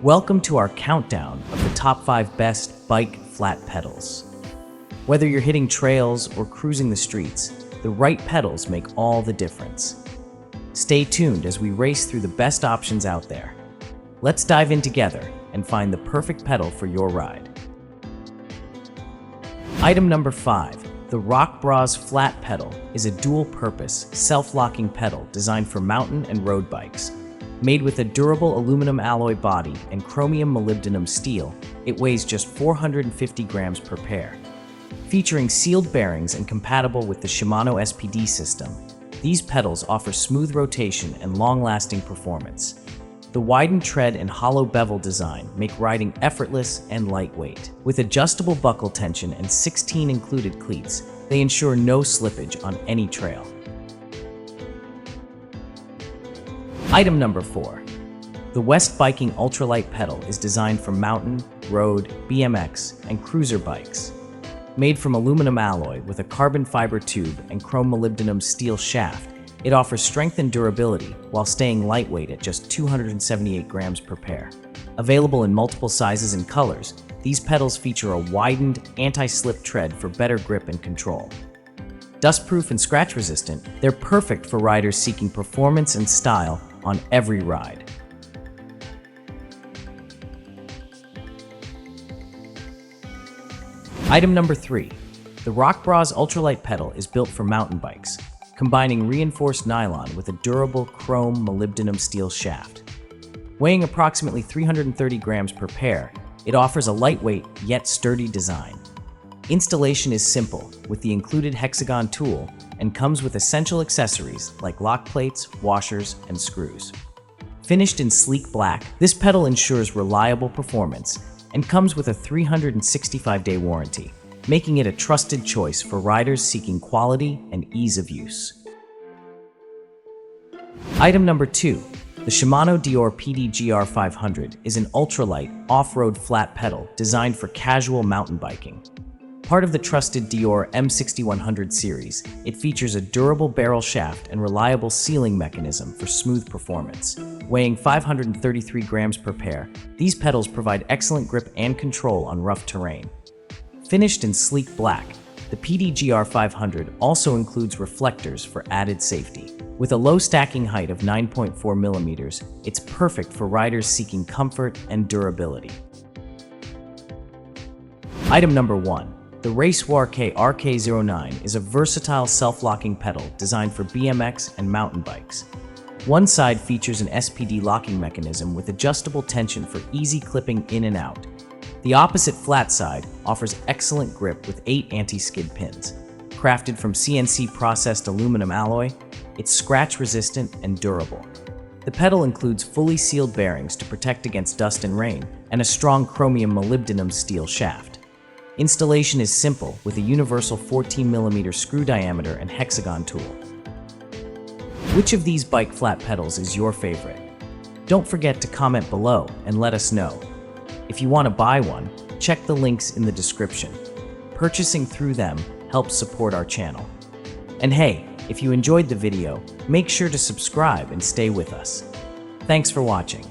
Welcome to our countdown of the top 5 best bike flat pedals. Whether you're hitting trails or cruising the streets, the right pedals make all the difference. Stay tuned as we race through the best options out there. Let's dive in together and find the perfect pedal for your ride. Item number 5. The ROCKBROS flat pedal is a dual-purpose, self-locking pedal designed for mountain and road bikes. Made with a durable aluminum alloy body and chromium molybdenum steel, it weighs just 450 grams per pair. Featuring sealed bearings and compatible with the Shimano SPD system, these pedals offer smooth rotation and long-lasting performance. The widened tread and hollow bevel design make riding effortless and lightweight. With adjustable buckle tension and 16 included cleats, they ensure no slippage on any trail. Item number 4. The West Biking Ultralight pedal is designed for mountain, road, BMX, and cruiser bikes. Made from aluminum alloy with a carbon fiber tube and chrome molybdenum steel shaft, it offers strength and durability while staying lightweight at just 278 grams per pair. Available in multiple sizes and colors, these pedals feature a widened, anti-slip tread for better grip and control. Dustproof and scratch-resistant, they're perfect for riders seeking performance and style on every ride. Item number 3. The ROCKBROS Ultralight pedal is built for mountain bikes, combining reinforced nylon with a durable chrome molybdenum steel shaft. Weighing approximately 330 grams per pair, it offers a lightweight yet sturdy design. Installation is simple with the included hexagon tool and comes with essential accessories like lock plates, washers, and screws. Finished in sleek black, this pedal ensures reliable performance and comes with a 365-day warranty, making it a trusted choice for riders seeking quality and ease of use. Item number 2. The Shimano Deore PDGR 500 is an ultralight, off-road flat pedal designed for casual mountain biking. Part of the trusted Deore M6100 series, it features a durable barrel shaft and reliable sealing mechanism for smooth performance. Weighing 533 grams per pair, these pedals provide excellent grip and control on rough terrain. Finished in sleek black, the PDGR 500 also includes reflectors for added safety. With a low stacking height of 9.4 millimeters, it's perfect for riders seeking comfort and durability. Item number 1. The Racewire RK09 is a versatile self-locking pedal designed for BMX and mountain bikes. One side features an SPD locking mechanism with adjustable tension for easy clipping in and out. The opposite flat side offers excellent grip with 8 anti-skid pins. Crafted from CNC-processed aluminum alloy, it's scratch-resistant and durable. The pedal includes fully sealed bearings to protect against dust and rain, and a strong chromium molybdenum steel shaft. Installation is simple with a universal 14mm screw diameter and hexagon tool. Which of these bike flat pedals is your favorite? Don't forget to comment below and let us know. If you want to buy one, check the links in the description. Purchasing through them helps support our channel. And hey, if you enjoyed the video, make sure to subscribe and stay with us. Thanks for watching.